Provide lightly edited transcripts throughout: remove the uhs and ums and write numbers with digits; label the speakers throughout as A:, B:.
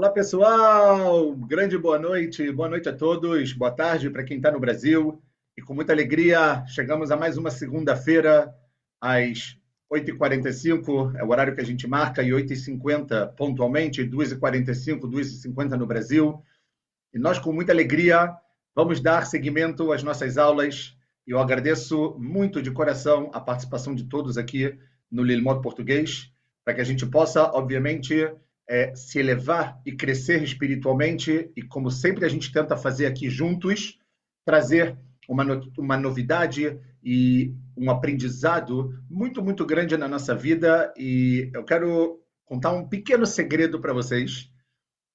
A: Olá, pessoal! Grande boa noite a todos, boa tarde para quem está no Brasil. E com muita alegria, chegamos a mais uma segunda-feira, às 8h45, é o horário que a gente marca, e 8h50 pontualmente, 2h45, 2h50 no Brasil. E nós, com muita alegria, vamos dar seguimento às nossas aulas. E eu agradeço muito de coração a participação de todos aqui no Lilmod Português, para que a gente possa, obviamente, se elevar e crescer espiritualmente, e como sempre a gente tenta fazer aqui juntos, trazer uma novidade e um aprendizado muito, muito grande na nossa vida. E eu quero contar um pequeno segredo para vocês,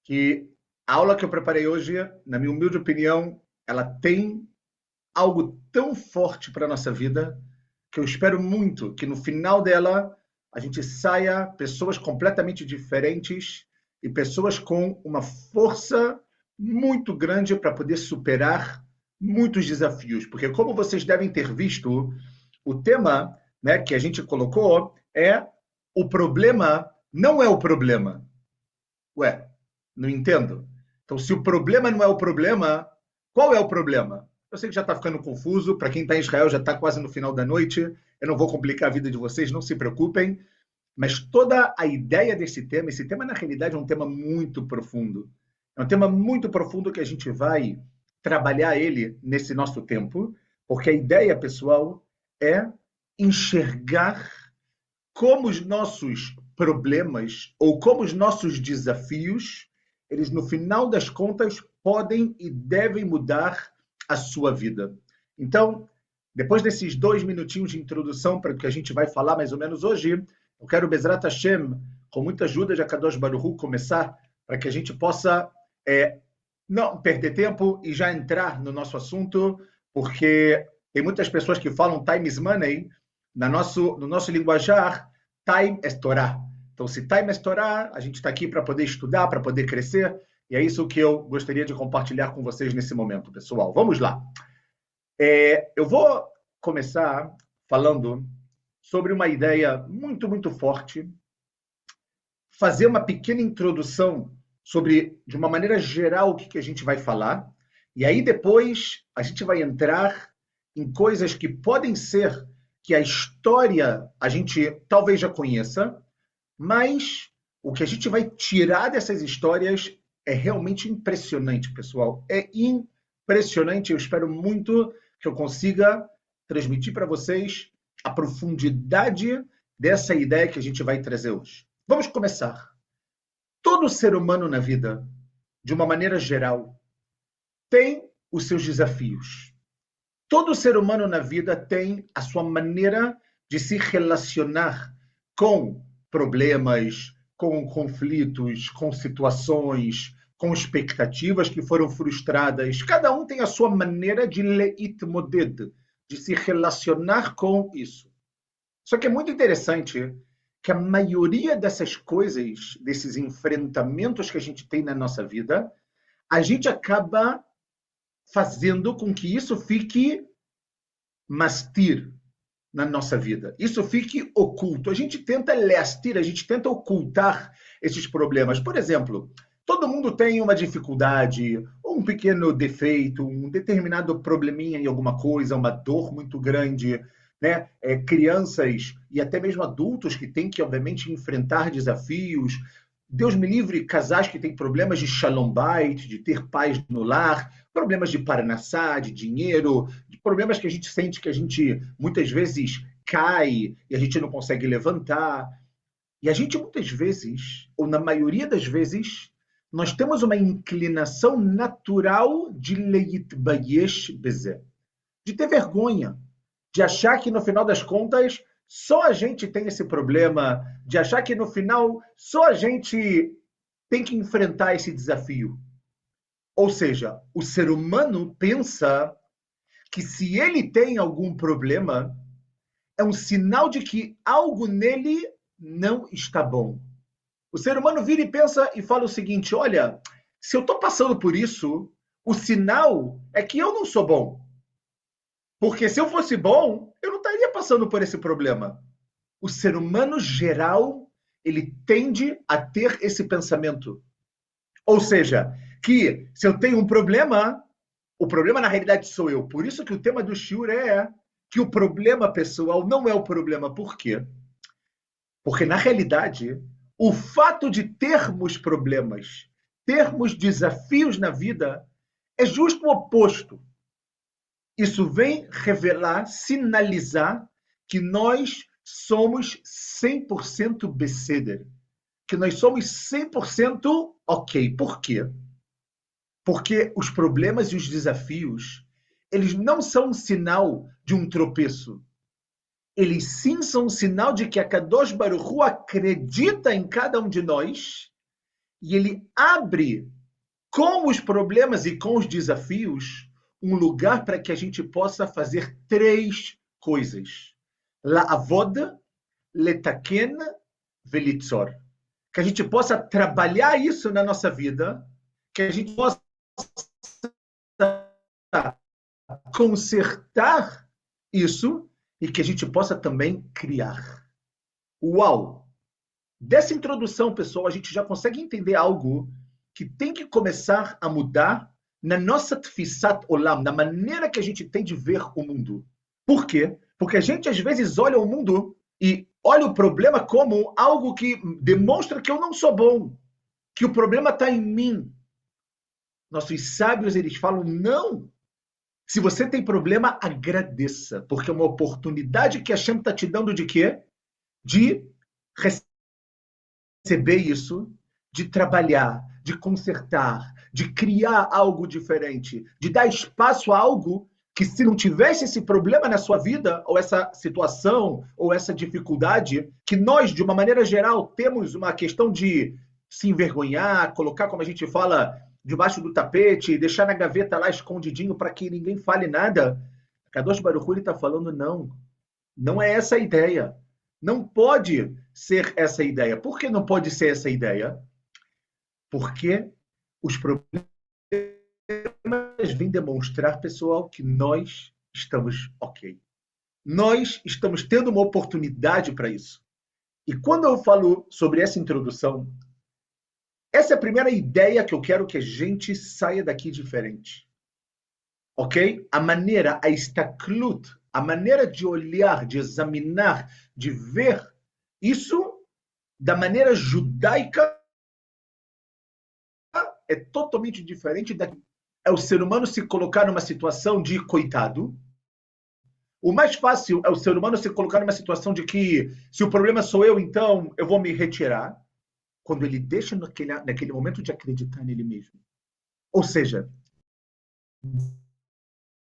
A: que a aula que eu preparei hoje, na minha humilde opinião, ela tem algo tão forte para a nossa vida, que eu espero muito que no final dela a gente saia pessoas completamente diferentes e pessoas com uma força muito grande para poder superar muitos desafios. Porque, como vocês devem ter visto, o tema, né, que a gente colocou é: o problema não é o problema. Ué, não entendo. Então, se o problema não é o problema, qual é o problema? Eu sei que já está ficando confuso. Para quem está em Israel, já está quase no final da noite. Eu não vou complicar a vida de vocês, não se preocupem. Mas toda a ideia desse tema, esse tema na realidade é um tema muito profundo. É um tema muito profundo que a gente vai trabalhar ele nesse nosso tempo, porque a ideia, pessoal, é enxergar como os nossos problemas ou como os nossos desafios, eles no final das contas podem e devem mudar a sua vida. Então, depois desses 2 minutinhos de introdução para o que a gente vai falar mais ou menos hoje, eu quero, Bezrat Hashem, com muita ajuda de Akadosh Baruch Hu, começar para que a gente possa não perder tempo e já entrar no nosso assunto, porque tem muitas pessoas que falam time is money. No nosso linguajar, time é Torá. Então, se time é Torá, a gente está aqui para poder estudar, para poder crescer, e é isso que eu gostaria de compartilhar com vocês nesse momento, pessoal. Vamos lá. Eu vou começar falando sobre uma ideia muito, muito forte, fazer uma pequena introdução sobre, de uma maneira geral, o que a gente vai falar, e aí depois a gente vai entrar em coisas que podem ser que a história a gente talvez já conheça, mas o que a gente vai tirar dessas histórias é realmente impressionante, pessoal. É impressionante. Eu espero muito que eu consiga transmitir para vocês a profundidade dessa ideia que a gente vai trazer hoje. Vamos começar. Todo ser humano na vida, de uma maneira geral, tem os seus desafios. Todo ser humano na vida tem a sua maneira de se relacionar com problemas, com conflitos, com situações, com expectativas que foram frustradas. Cada um tem a sua maneira de leitmoded, de se relacionar com isso. Só que é muito interessante que a maioria dessas coisas, desses enfrentamentos que a gente tem na nossa vida, a gente acaba fazendo com que isso fique mastir na nossa vida. Isso fique oculto. A gente tenta lestir, a gente tenta ocultar esses problemas. Por exemplo, todo mundo tem uma dificuldade, um pequeno defeito, um determinado probleminha em alguma coisa, uma dor muito grande, né? Crianças e até mesmo adultos que têm que, obviamente, enfrentar desafios. Deus me livre, casais que têm problemas de shalom bait, de ter paz no lar, problemas de parnassá, de dinheiro, de problemas que a gente sente que a gente muitas vezes cai e a gente não consegue levantar. E a gente muitas vezes, ou na maioria das vezes, nós temos uma inclinação natural de leitbayesh bezeh, de ter vergonha, de achar que no final das contas só a gente tem esse problema, de achar que no final só a gente tem que enfrentar esse desafio. Ou seja, o ser humano pensa que se ele tem algum problema, é um sinal de que algo nele não está bom. O ser humano vira e pensa e fala o seguinte: olha, se eu estou passando por isso, o sinal é que eu não sou bom. Porque se eu fosse bom, eu não estaria passando por esse problema. O ser humano geral, ele tende a ter esse pensamento. Ou seja, que se eu tenho um problema, o problema na realidade sou eu. Por isso que o tema do shiur é que o problema pessoal não é o problema. Por quê? Porque na realidade, o fato de termos problemas, termos desafios na vida, é justo o oposto. Isso vem revelar, sinalizar que nós somos 100% beseder, que nós somos 100% ok. Por quê? Porque os problemas e os desafios, eles não são um sinal de um tropeço. Eles sim são um sinal de que a Kadosh Baruch Hu acredita em cada um de nós e ele abre com os problemas e com os desafios um lugar para que a gente possa fazer três coisas. La'avod, letaken, velitzor. Que a gente possa trabalhar isso na nossa vida, que a gente possa consertar isso e que a gente possa também criar. Uau! Dessa introdução, pessoal, a gente já consegue entender algo que tem que começar a mudar na nossa tfissat olam, na maneira que a gente tem de ver o mundo. Por quê? Porque a gente, às vezes, olha o mundo e olha o problema como algo que demonstra que eu não sou bom, que o problema está em mim. Nossos sábios, eles falam, não. Se você tem problema, agradeça, porque é uma oportunidade que a Hashem está te dando de quê? De receber isso, de trabalhar, de consertar, de criar algo diferente, de dar espaço a algo que, se não tivesse esse problema na sua vida, ou essa situação, ou essa dificuldade, que nós, de uma maneira geral, temos uma questão de se envergonhar, colocar, como a gente fala, debaixo do tapete, deixar na gaveta lá escondidinho para que ninguém fale nada. Kadosh Baruch Hu está falando, não. Não é essa a ideia. Não pode ser essa a ideia. Por que não pode ser essa a ideia? Porque os problemas vêm demonstrar, pessoal, que nós estamos ok. Nós estamos tendo uma oportunidade para isso. E quando eu falo sobre essa introdução, essa é a primeira ideia que eu quero que a gente saia daqui diferente. Ok? A maneira, a istaklut, a maneira de olhar, de examinar, de ver isso da maneira judaica é totalmente diferente da é o ser humano se colocar numa situação de coitado. O mais fácil é o ser humano se colocar numa situação de que se o problema sou eu, então eu vou me retirar. Quando ele deixa naquele momento de acreditar nele mesmo. Ou seja,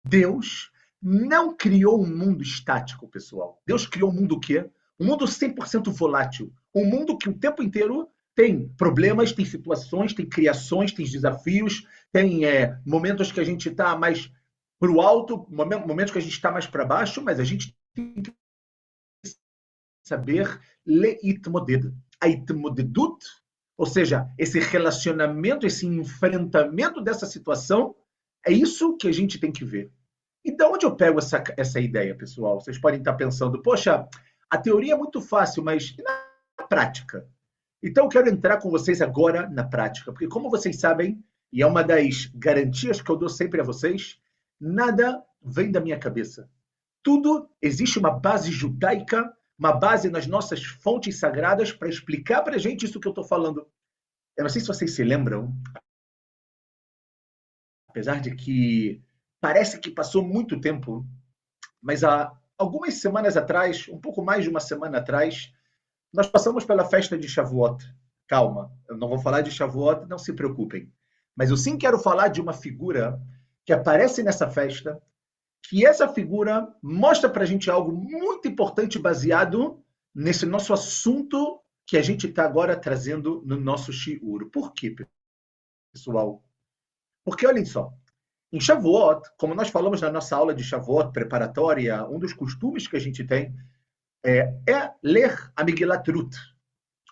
A: Deus não criou um mundo estático, pessoal. Deus criou um mundo o quê? Um mundo 100% volátil. Um mundo que o tempo inteiro tem problemas, tem situações, tem criações, tem desafios, tem momentos que a gente está mais para o alto, momentos que a gente está mais para baixo, mas a gente tem que saber leitmoded. A itmodedut, ou seja, esse relacionamento, esse enfrentamento dessa situação, é isso que a gente tem que ver. E de onde eu pego essa ideia, pessoal? Vocês podem estar pensando, poxa, a teoria é muito fácil, mas na prática? Então eu quero entrar com vocês agora na prática, porque como vocês sabem, e é uma das garantias que eu dou sempre a vocês, nada vem da minha cabeça. Tudo, existe uma base judaica, uma base nas nossas fontes sagradas para explicar para a gente isso que eu estou falando. Eu não sei se vocês se lembram, apesar de que parece que passou muito tempo, mas há algumas semanas atrás, um pouco mais de uma semana atrás, nós passamos pela festa de Shavuot. Calma, eu não vou falar de Shavuot, não se preocupem. Mas eu sim quero falar de uma figura que aparece nessa festa, que essa figura mostra para a gente algo muito importante baseado nesse nosso assunto que a gente está agora trazendo no nosso shiur. Por quê, pessoal? Porque, olhem só, em Shavuot, como nós falamos na nossa aula de Shavuot preparatória, um dos costumes que a gente tem é ler a Megillat Ruth.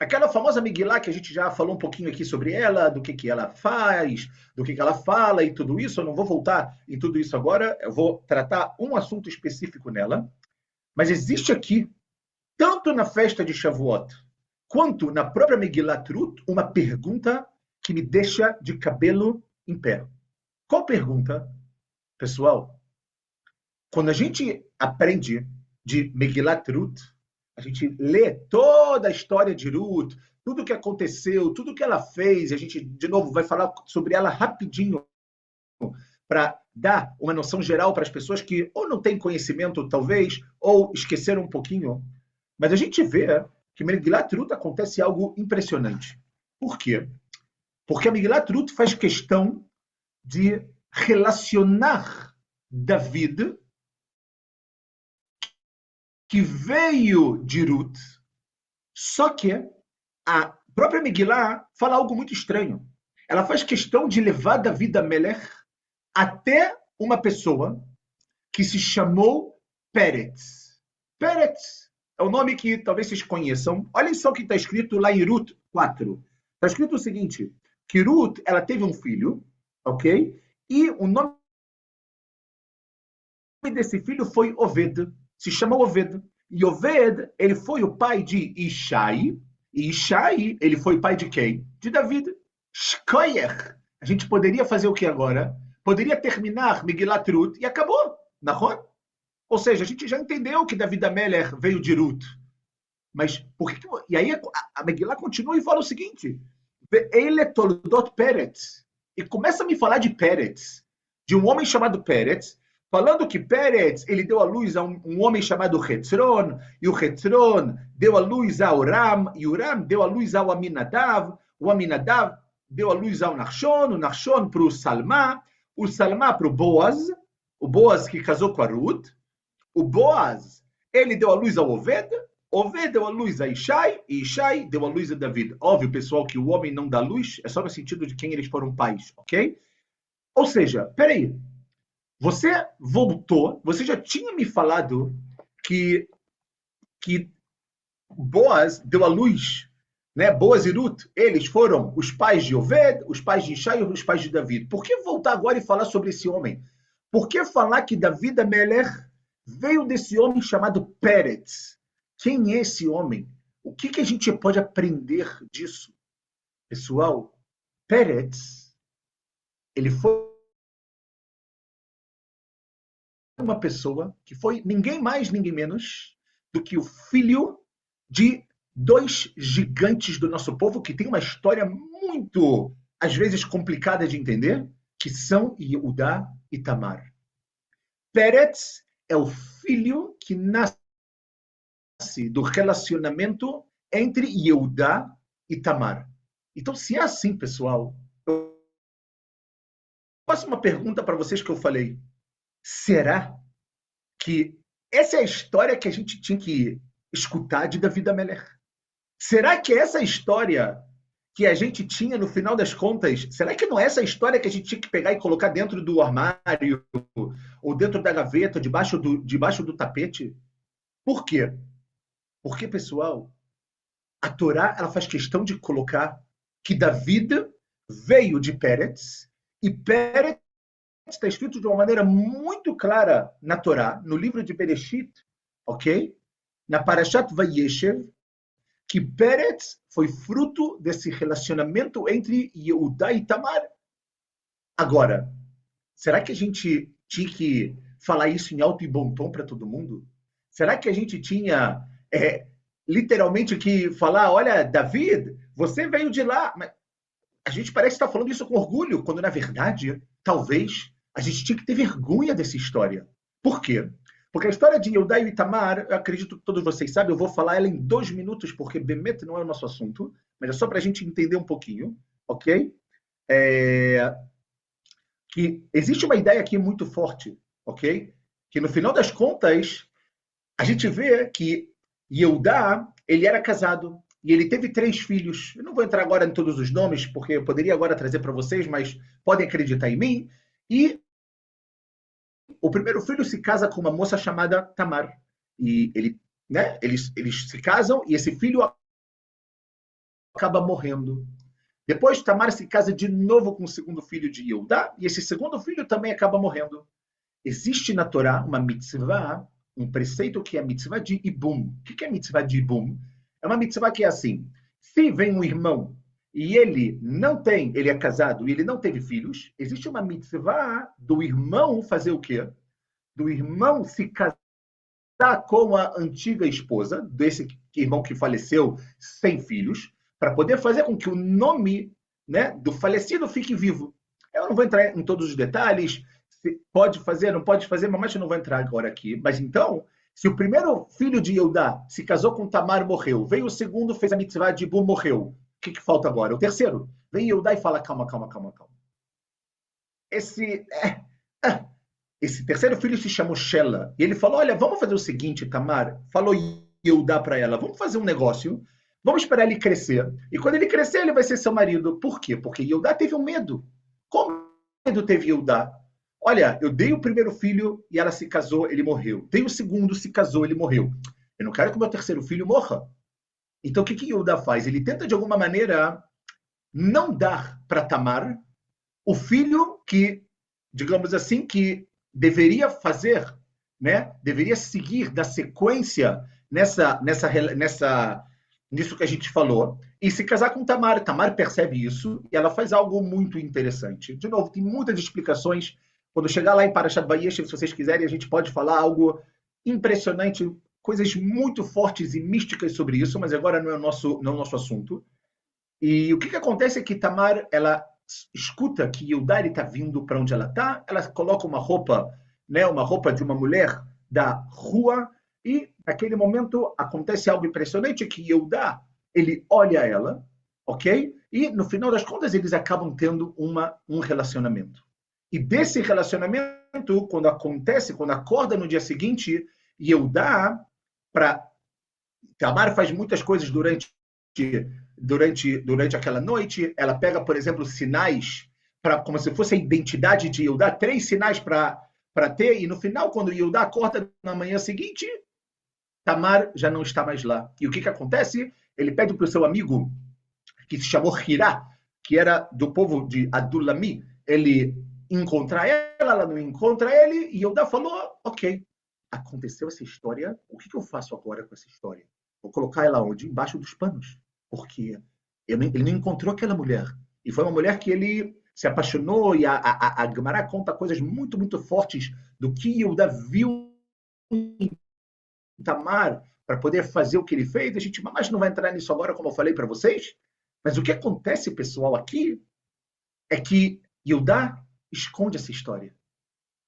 A: Aquela famosa Megillah que a gente já falou um pouquinho aqui sobre ela, do que ela faz, do que ela fala e tudo isso. Eu não vou voltar em tudo isso agora, eu vou tratar um assunto específico nela. Mas existe aqui, tanto na festa de Shavuot, quanto na própria Megillat Ruth, uma pergunta que me deixa de cabelo em pé. Qual pergunta, pessoal? Quando a gente aprende de Megilat Ruth, a gente lê toda a história de Ruth, tudo o que aconteceu, tudo o que ela fez, e a gente, de novo, vai falar sobre ela rapidinho, para dar uma noção geral para as pessoas que ou não têm conhecimento, talvez, ou esqueceram um pouquinho. Mas a gente vê que Megilat Ruth acontece algo impressionante. Por quê? Porque a Megilat Ruth faz questão de relacionar David, que veio de Ruth, só que a própria Megillah fala algo muito estranho. Ela faz questão de levar David Amelech até uma pessoa que se chamou Peretz. Peretz é o nome que talvez vocês conheçam. Olhem só o que está escrito lá em Ruth 4. Está escrito o seguinte, que Ruth, ela teve um filho, ok? E o nome desse filho foi Oved, se chama Oved. E Oved, ele foi o pai de Ishai, e Ishai, ele foi pai de quem? De David. Shkoyer. A gente poderia fazer o que agora? Poderia terminar Megilat Ruth e acabou, não? Ou seja, a gente já entendeu que David Amelech veio de Ruth. Mas por que... E aí a Megillah continua e fala o seguinte, Ele Toldot Peretz. E começa a me falar de Peretz, de um homem chamado Peretz, falando que Peretz, ele deu à luz a um homem chamado Hetzron, e o Hetzron deu à luz ao Ram, e o Ram deu à luz ao Aminadav, o Aminadav deu à luz ao Nachshon, o Nachshon para o Salmá para o Boaz que casou com a Ruth, o Boaz, ele deu à luz ao Oved, Oved deu à luz a Ishai, e Ishai deu à luz a David. Óbvio, pessoal, que o homem não dá luz, é só no sentido de quem eles foram pais, ok? Ou seja, peraí, você voltou, você já tinha me falado que Boaz deu à luz, né? Boaz e Ruth, eles foram os pais de Oved, os pais de Ishai e os pais de David. Por que voltar agora e falar sobre esse homem? Por que falar que David Amelech veio desse homem chamado Peretz? Quem é esse homem? O que a gente pode aprender disso? Pessoal, Peretz, ele foi uma pessoa que foi ninguém mais, ninguém menos do que o filho de dois gigantes do nosso povo que tem uma história muito, às vezes, complicada de entender, que são Yehudá e Tamar. Peretz é o filho que nasce do relacionamento entre Yehudá e Tamar. Então, se é assim, pessoal, eu faço uma pergunta para vocês que eu falei. Será que essa é a história que a gente tinha que escutar de David Amelech? Será que essa história que a gente tinha no final das contas, será que não é essa história que a gente tinha que pegar e colocar dentro do armário, ou dentro da gaveta, debaixo do tapete? Por quê? Porque, pessoal, a Torá ela faz questão de colocar que David veio de Peretz, e Peretz está escrito de uma maneira muito clara na Torá, no livro de Bereshit, ok? Na Parashat Vayeshev, que Peretz foi fruto desse relacionamento entre Yehudá e Tamar. Agora, será que a gente tinha que falar isso em alto e bom tom para todo mundo? Será que a gente tinha literalmente que falar, olha, David, você veio de lá? Mas a gente parece estar falando isso com orgulho, quando na verdade, talvez, a gente tinha que ter vergonha dessa história. Por quê? Porque a história de Yehudá e Itamar, eu acredito que todos vocês sabem, eu vou falar ela em 2 minutos, porque Bemet não é o nosso assunto, mas é só para a gente entender um pouquinho, ok? Que existe uma ideia aqui muito forte, ok? Que no final das contas, a gente vê que Yehudá, ele era casado, e ele teve 3 filhos. Eu não vou entrar agora em todos os nomes, porque eu poderia agora trazer para vocês, mas podem acreditar em mim. E o primeiro filho se casa com uma moça chamada Tamar. E eles se casam e esse filho acaba morrendo. Depois Tamar se casa de novo com o segundo filho de Yehudá e esse segundo filho também acaba morrendo. Existe na Torá uma mitzvah, um preceito que é a mitzvah de Ibum. O que é a mitzvah de Ibum? É uma mitzvah que é assim, se vem um irmão e ele é casado e ele não teve filhos, existe uma mitzvah do irmão fazer o quê? Do irmão se casar com a antiga esposa, desse irmão que faleceu sem filhos, para poder fazer com que o nome, né, do falecido fique vivo. Eu não vou entrar em todos os detalhes, se pode fazer, não pode fazer, mas eu não vou entrar agora aqui. Mas então, se o primeiro filho de Eudá se casou com Tamar, morreu, veio o segundo, fez a mitzvah de Ibu, morreu, o que falta agora? O terceiro. Vem Eudá e fala, calma, calma, calma, calma. Esse, esse terceiro filho se chamou Shela. E ele falou, olha, vamos fazer o seguinte, Tamar. Falou Eudá para ela, vamos fazer um negócio, vamos esperar ele crescer. E quando ele crescer, ele vai ser seu marido. Por quê? Porque Eudá teve um medo. Como medo teve Eudá? Olha, eu dei o primeiro filho e ela se casou, ele morreu. Dei o segundo, se casou, ele morreu. Eu não quero que o meu terceiro filho morra. Então, o que Eudá faz? Ele tenta, de alguma maneira, não dar para Tamar o filho que, digamos assim, que deveria fazer, né? Deveria seguir da sequência nisso que a gente falou, e se casar com Tamar. Tamar percebe isso e ela faz algo muito interessante. De novo, tem muitas explicações. Quando chegar lá em Parashat Vayeshev, se vocês quiserem, a gente pode falar algo impressionante, coisas muito fortes e místicas sobre isso, mas agora não é o nosso assunto. E o que acontece é que Tamar, ela escuta que Yehudá está vindo para onde ela está, ela coloca uma roupa, né, uma roupa de uma mulher da rua, e naquele momento acontece algo impressionante, que Yehudá, ele olha ela, ok? E no final das contas eles acabam tendo um relacionamento. E desse relacionamento, quando acorda no dia seguinte, Yehudá, Tamar faz muitas coisas durante aquela noite. Ela pega, por exemplo, sinais, como se fosse a identidade de Yehudá, 3 sinais para ter, e no final, quando Yehudá acorda na manhã seguinte, Tamar já não está mais lá. E o que acontece? Ele pede para o seu amigo, que se chamou Hirá, que era do povo de Adulami, ele encontrar ela não encontra ele, e Yehudá falou, ok, aconteceu essa história, o que eu faço agora com essa história? Vou colocar ela onde? Embaixo dos panos. Porque ele não encontrou aquela mulher. E foi uma mulher que ele se apaixonou, e a Gemara conta coisas muito, muito fortes do que Yehudá viu em Tamar para poder fazer o que ele fez. A gente mais não vai entrar nisso agora, como eu falei para vocês. Mas o que acontece, pessoal, aqui é que Yehudá esconde essa história.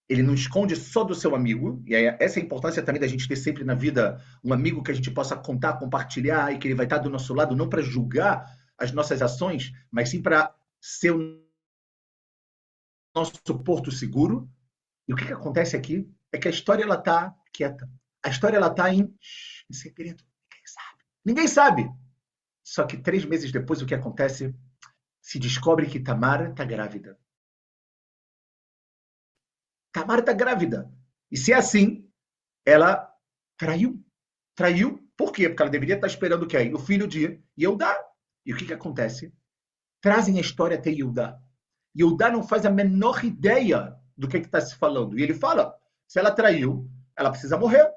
A: Ele não esconde só do seu amigo, e essa é a importância também da gente ter sempre na vida um amigo que a gente possa contar, compartilhar, e que ele vai estar do nosso lado, não para julgar as nossas ações, mas sim para ser o nosso porto seguro. E o que acontece aqui é que a história está quieta. A história está em segredo. Ninguém sabe. Ninguém sabe. Só que 3 meses depois, o que acontece? Se descobre que Tamar está grávida. Tamar está grávida. E se é assim, ela traiu. Traiu, por quê? Porque ela deveria estar esperando quem? O filho de Yehudá. E o que acontece? Trazem a história até Yehudá. Yehudá não faz a menor ideia do que está se falando. E ele fala, se ela traiu, ela precisa morrer.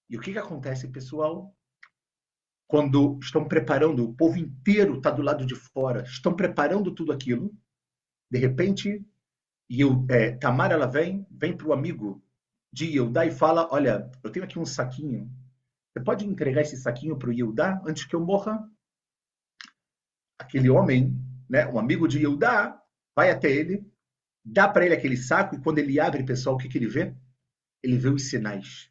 A: E o que acontece, pessoal? Quando estão preparando, o povo inteiro está do lado de fora, estão preparando tudo aquilo, de repente, Tamar, ela vem para o amigo de Yehudá e fala, olha, eu tenho aqui um saquinho, você pode entregar esse saquinho para o Yehudá antes que eu morra? Aquele homem, né, um amigo de Yehudá, vai até ele, dá para ele aquele saco, e quando ele abre, pessoal, o que ele vê? Ele vê os sinais.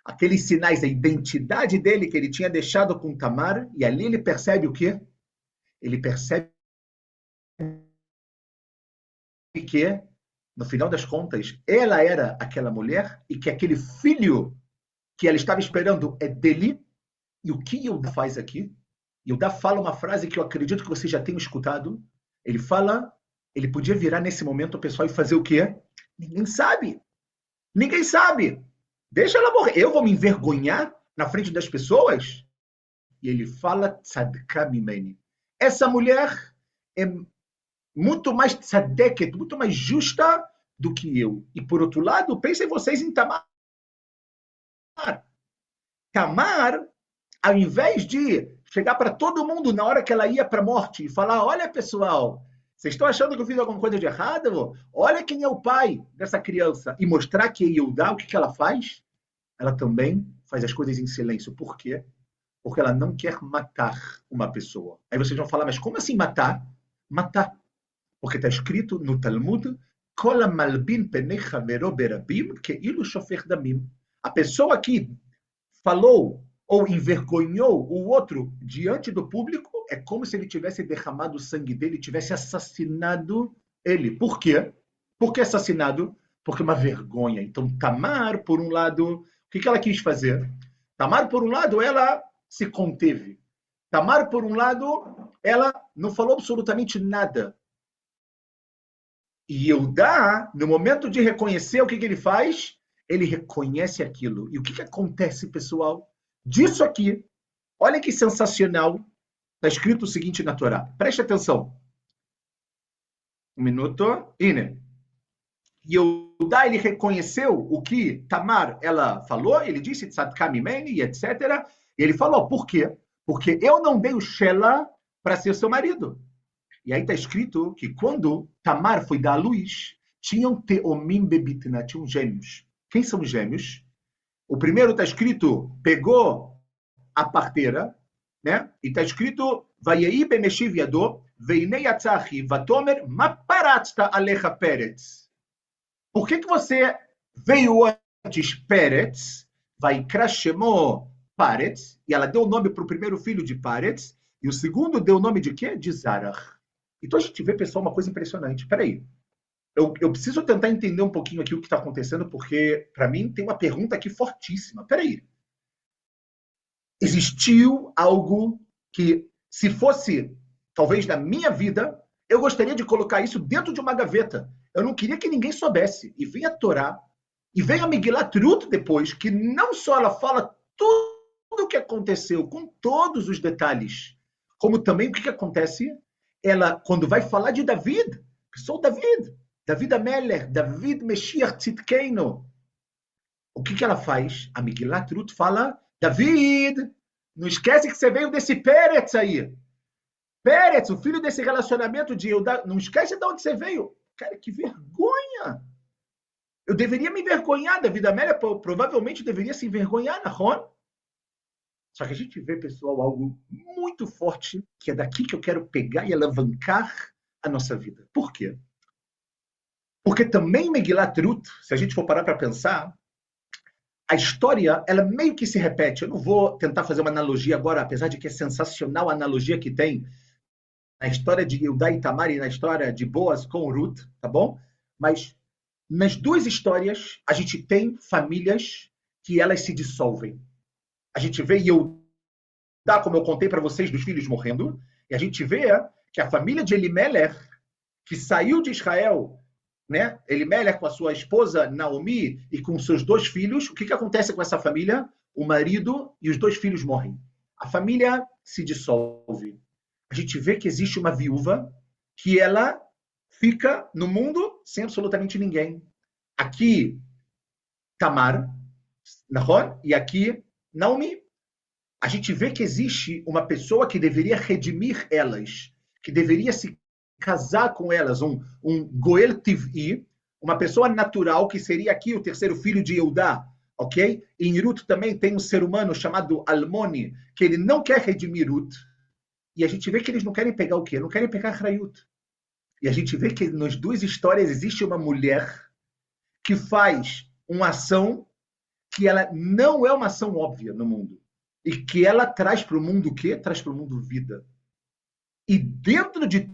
A: Aqueles sinais, a identidade dele que ele tinha deixado com Tamar, e ali ele percebe o quê? Ele percebe que, no final das contas, ela era aquela mulher, e que aquele filho que ela estava esperando é dele. E o que Yehudá faz aqui? Yehudá fala uma frase que eu acredito que vocês já tenham escutado. Ele fala, ele podia virar nesse momento o pessoal e fazer o quê? Ninguém sabe. Ninguém sabe. Deixa ela morrer. Eu vou me envergonhar na frente das pessoas? E ele fala, tzadka mimeni. Essa mulher é muito mais tzadeket, muito mais justa do que eu. E por outro lado, pensem vocês em Tamar. Tamar, ao invés de chegar para todo mundo na hora que ela ia para a morte e falar: olha, pessoal, vocês estão achando que eu fiz alguma coisa de errado? Olha quem é o pai dessa criança. E mostrar que Yehudá, o que ela faz? Ela também faz as coisas em silêncio. Por quê? Porque ela não quer matar uma pessoa. Aí vocês vão falar: mas como assim matar? Matar. Porque está escrito no Talmud: Kol malbin penei havero berabim ke'ilu shofer damim. A pessoa que falou ou envergonhou o outro diante do público é como se ele tivesse derramado o sangue dele, tivesse assassinado ele. Por quê? Por que assassinado? Porque é uma vergonha. Então, Tamar, por um lado, o que ela quis fazer? Tamar, por um lado, ela se conteve. Tamar, por um lado, ela não falou absolutamente nada. E Yehudá, no momento de reconhecer, o que ele faz? Ele reconhece aquilo. E o que acontece, pessoal? Disso aqui, olha que sensacional. Está escrito o seguinte na Torá. Preste atenção. Um minuto. Ine. Yehudá, ele reconheceu o que Tamar, ela falou. Ele disse, tzadka mimeni, etc. E ele falou, por quê? Porque eu não dei o Shela para ser seu marido. E aí está escrito que quando Tamar foi dar à luz, tinham teomim bebitna, tinham gêmeos. Quem são os gêmeos? O primeiro está escrito, pegou a parteira, né? E está escrito, Vayei bemeshiv yado, veinei atzachi, vatomer, maparatzta alecha peretz. Por que você veio antes Peretz, Vaikra Shemo Paretz, e ela deu o nome para o primeiro filho de Paretz, e o segundo deu o nome de quê? De Zarach. Então a gente vê, pessoal, uma coisa impressionante. Peraí, eu preciso tentar entender um pouquinho aqui o que está acontecendo, porque, para mim, tem uma pergunta aqui fortíssima. Peraí. Existiu algo que, se fosse, talvez, na minha vida, eu gostaria de colocar isso dentro de uma gaveta. Eu não queria que ninguém soubesse. E vem a Torá, e vem a Megilat Ruth depois, que não só ela fala tudo o que aconteceu, com todos os detalhes, como também o que acontece, ela, quando vai falar de David, que sou David, David Amelech, David Meshiach Tzidkeinu, o que ela faz? A Megilat Ruth fala, David, não esquece que você veio desse Peretz aí. Peretz, o filho desse relacionamento de Eudá, não esquece de onde você veio. Cara, que vergonha! Eu deveria me envergonhar, David Amélia provavelmente deveria se envergonhar, Nahon. Só que a gente vê, pessoal, algo muito forte, que é daqui que eu quero pegar e alavancar a nossa vida. Por quê? Porque também Megilat Ruth, se a gente for parar para pensar, a história, ela meio que se repete. Eu não vou tentar fazer uma analogia agora, apesar de que é sensacional a analogia que tem na história de Yehudá e Tamar e na história de Boaz com Ruth, tá bom? Mas nas duas histórias, a gente tem famílias que elas se dissolvem. A gente vê Yehudá, como eu contei para vocês, dos filhos morrendo, e a gente vê que a família de Elimelech, que saiu de Israel, né? Elimelech com a sua esposa Naomi e com seus dois filhos, o que acontece com essa família? O marido e os dois filhos morrem. A família se dissolve. A gente vê que existe uma viúva que ela fica no mundo sem absolutamente ninguém. Aqui, Tamar, Nahor, e aqui, Naomi. A gente vê que existe uma pessoa que deveria redimir elas, que deveria se casar com elas, um Goel Tiv'i, uma pessoa natural, que seria aqui o terceiro filho de Yehudá, ok? Em Ruth também tem um ser humano chamado Almoni, que ele não quer redimir Ruth, e a gente vê que eles não querem pegar o quê? Não querem pegar Rayut. E a gente vê que nas duas histórias existe uma mulher que faz uma ação que ela não é uma ação óbvia no mundo. E que ela traz para o mundo o quê? Traz para o mundo vida. E dentro de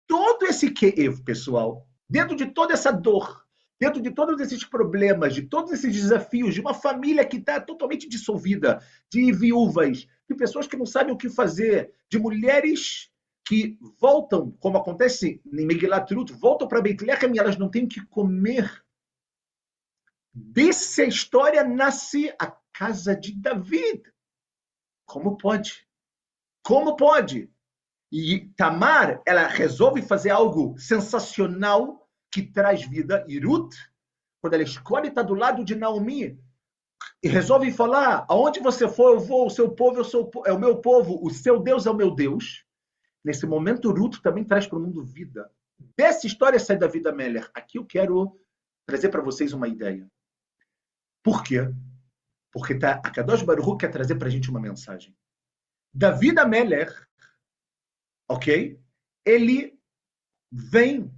A: todo esse queev, pessoal, dentro de toda essa dor, dentro de todos esses problemas, de todos esses desafios, de uma família que está totalmente dissolvida, de viúvas, de pessoas que não sabem o que fazer, de mulheres que voltam, como acontece em Megilat Ruth, voltam para Beit Lehem e elas não têm o que comer. Dessa história nasce a casa de David. Como pode? Como pode? E Tamar, ela resolve fazer algo sensacional que traz vida. E Ruth, quando ela escolhe estar do lado de Naomi, e resolvem falar: aonde você for, eu vou, o seu povo é o meu povo, o seu Deus é o meu Deus. Nesse momento, Ruth também traz para o mundo vida. Dessa história sai David Ameller. Aqui eu quero trazer para vocês uma ideia. Por quê? Porque a Kadosh Baruch Hu quer trazer para a gente uma mensagem. David Ameller, ok? Ele vem,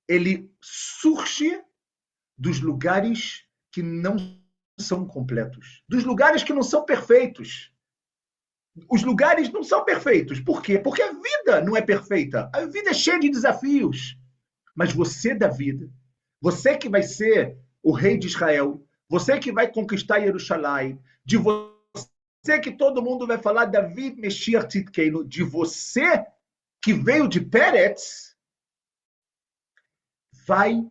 A: ele surge dos lugares que não são completos, dos lugares que não são perfeitos. Os lugares não são perfeitos. Por quê? Porque a vida não é perfeita. A vida é cheia de desafios. Mas você, David, você que vai ser o rei de Israel, você que vai conquistar Jerusalém, de você que todo mundo vai falar David Meshiach Tzidkeinu, de você que veio de Peretz, vai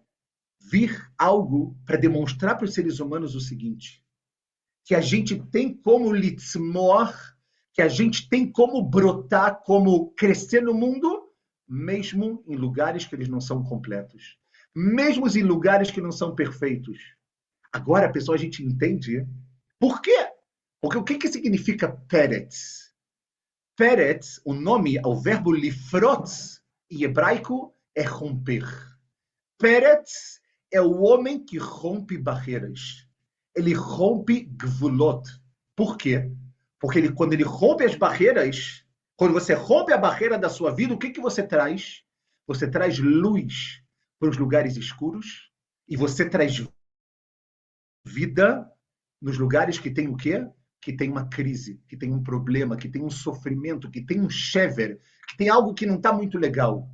A: vir algo para demonstrar para os seres humanos o seguinte, que a gente tem como litzmor, que a gente tem como brotar, como crescer no mundo, mesmo em lugares que eles não são completos, mesmo em lugares que não são perfeitos. Agora, pessoal, a gente entende por quê? Porque o que significa Peretz? Peretz, o nome, o verbo lifrot, em hebraico, é romper. Peretz é o homem que rompe barreiras. Ele rompe gvulot. Por quê? Porque quando ele rompe as barreiras, quando você rompe a barreira da sua vida, o que você traz? Você traz luz para os lugares escuros e você traz vida nos lugares que tem o quê? Que tem uma crise, que tem um problema, que tem um sofrimento, que tem um shever, que tem algo que não está muito legal.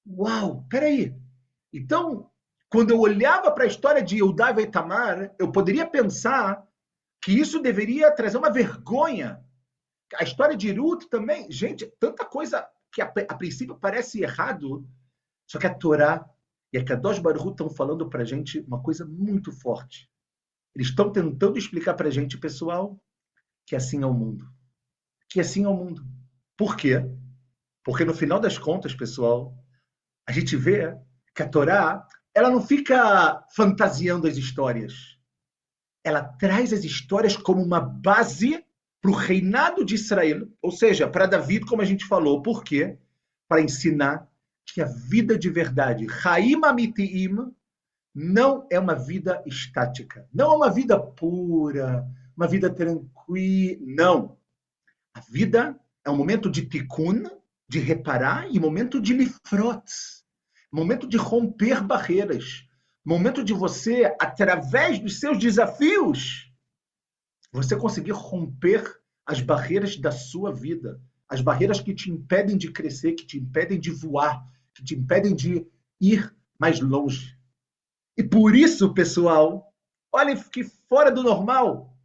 A: Uau, peraí. Então, quando eu olhava para a história de Eudá e Tamar, eu poderia pensar que isso deveria trazer uma vergonha. A história de Ruth também, gente, tanta coisa que a princípio parece errado, só que a Torá e a Kadosh Baruch Hu estão falando para a gente uma coisa muito forte. Eles estão tentando explicar para a gente, pessoal, que assim é o mundo. Que assim é o mundo. Por quê? Porque no final das contas, pessoal, a gente vê que a Torá, ela não fica fantasiando as histórias. Ela traz as histórias como uma base para o reinado de Israel, ou seja, para David, como a gente falou. Por quê? Para ensinar que a vida de verdade, Chaim Amitiim, não é uma vida estática, não é uma vida pura, uma vida tranquila, não. A vida é um momento de tikkun, de reparar, e momento de lifrot, momento de romper barreiras, momento de você, através dos seus desafios, você conseguir romper as barreiras da sua vida, as barreiras que te impedem de crescer, que te impedem de voar, que te impedem de ir mais longe. E por isso, pessoal, olhem que fora do normal,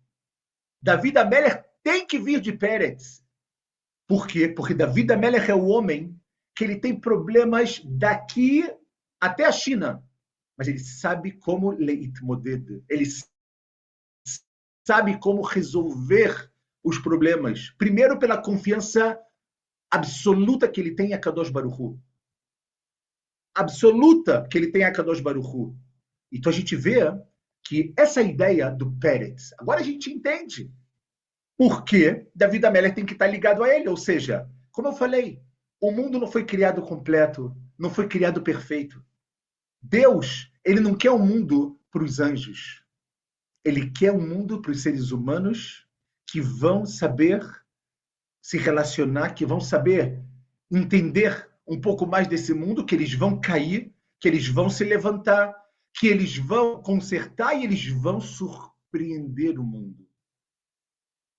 A: David Ameller tem que vir de Peretz. Por quê? Porque David Ameller é o homem que ele tem problemas daqui até a China, mas ele sabe como leitmoded, ele sabe como resolver os problemas. Primeiro, pela confiança absoluta que ele tem a Kadosh Baruch Hu. Absoluta que ele tem a Kadosh Baruch Hu. Então a gente vê que essa ideia do Peretz, agora a gente entende por que David Ameller tem que estar ligado a ele. Ou seja, como eu falei, o mundo não foi criado completo, não foi criado perfeito. Deus, ele não quer um mundo para os anjos. Ele quer um mundo para os seres humanos que vão saber se relacionar, que vão saber entender um pouco mais desse mundo, que eles vão cair, que eles vão se levantar, que eles vão consertar e eles vão surpreender o mundo.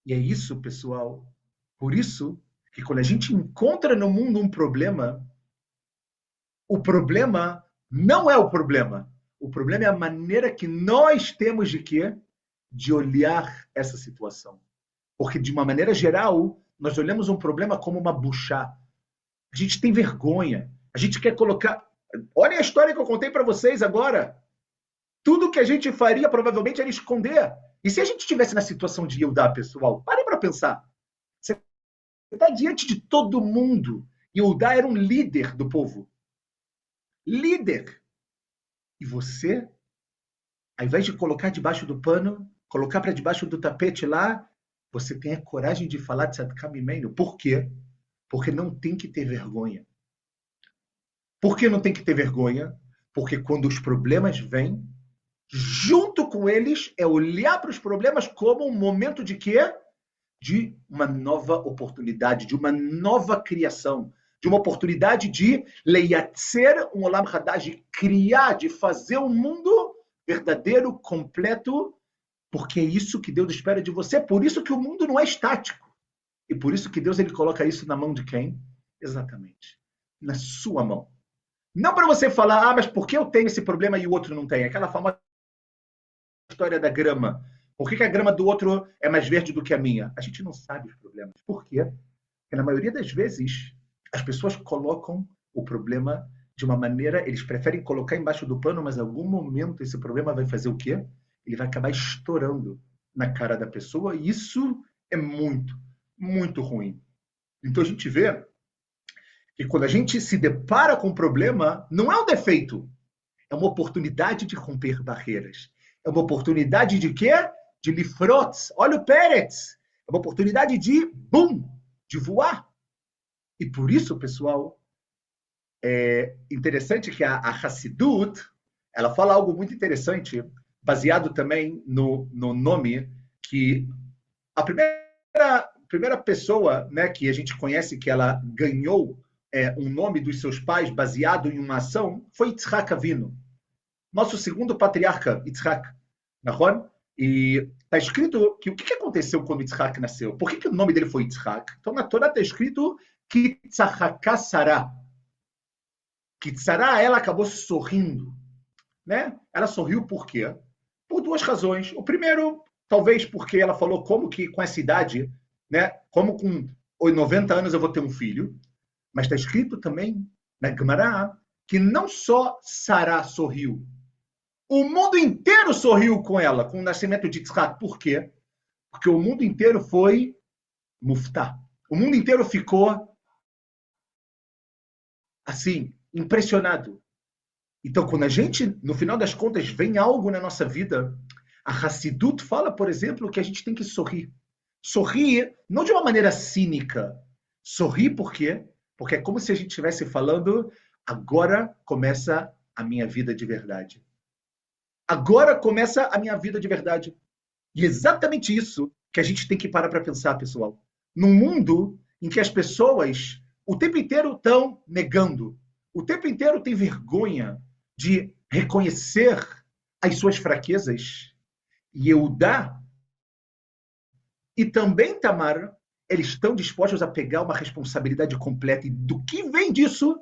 A: E é isso, pessoal. Por isso que quando a gente encontra no mundo um problema, o problema não é o problema. O problema é a maneira que nós temos de quê? De olhar essa situação. Porque, de uma maneira geral, nós olhamos um problema como uma buchá. A gente tem vergonha. A gente quer colocar... Olha a história que eu contei para vocês agora. Tudo que a gente faria, provavelmente, era esconder. E se a gente estivesse na situação de Yehudá, pessoal? Parem para pensar. Você está diante de todo mundo. Yehudá era um líder do povo. Líder. E você, ao invés de colocar debaixo do pano, colocar para debaixo do tapete lá, você tem a coragem de falar tzedakah mimenu. Por quê? Porque não tem que ter vergonha. Por que não tem que ter vergonha? Porque quando os problemas vêm, junto com eles, é olhar para os problemas como um momento de quê? De uma nova oportunidade, de uma nova criação, de uma oportunidade de leiatzer um olam hadash, de criar, de fazer um mundo verdadeiro, completo, porque é isso que Deus espera de você. Por isso que o mundo não é estático. E por isso que Deus ele coloca isso na mão de quem? Exatamente. Na sua mão. Não para você falar, mas por que eu tenho esse problema e o outro não tem? Aquela famosa história da grama. Por que a grama do outro é mais verde do que a minha? A gente não sabe os problemas. Por quê? Porque na maioria das vezes as pessoas colocam o problema de uma maneira, eles preferem colocar embaixo do pano, mas em algum momento esse problema vai fazer o quê? Ele vai acabar estourando na cara da pessoa e isso é muito, muito ruim. Então a gente vê que quando a gente se depara com um problema, não é um defeito, é uma oportunidade de romper barreiras. É uma oportunidade de quê? De lifrot. Olha o Pérez. É uma oportunidade de, bum, de voar. E por isso, pessoal, é interessante que a Hassidut, ela fala algo muito interessante, baseado também no nome que a primeira pessoa, né, que a gente conhece que ela ganhou um nome dos seus pais baseado em uma ação foi Yitzhak Avinu. Nosso segundo patriarca, Yitzhak. Nahon? E está escrito que o que aconteceu quando Yitzhak nasceu? Por que o nome dele foi Yitzhak? Então, na Torá está escrito que Tzahaka Sará. Que Sará, ela acabou sorrindo. Né? Ela sorriu por quê? Por duas razões. O primeiro, talvez porque ela falou como que com essa idade, né, como com 90 anos eu vou ter um filho. Mas está escrito também na Gemara que não só Sará sorriu, o mundo inteiro sorriu com ela, com o nascimento de Yitzhak. Por quê? Porque o mundo inteiro foi muftá. O mundo inteiro ficou assim, impressionado. Então, quando a gente, no final das contas, vem algo na nossa vida, a Hassidut fala, por exemplo, que a gente tem que sorrir. Sorrir não de uma maneira cínica. Sorrir por quê? Porque é como se a gente estivesse falando, agora começa a minha vida de verdade. Agora começa a minha vida de verdade. E é exatamente isso que a gente tem que parar para pensar, pessoal. Num mundo em que as pessoas o tempo inteiro estão negando, o tempo inteiro tem vergonha de reconhecer as suas fraquezas, e Eudá e também Tamar, eles estão dispostos a pegar uma responsabilidade completa. E do que vem disso,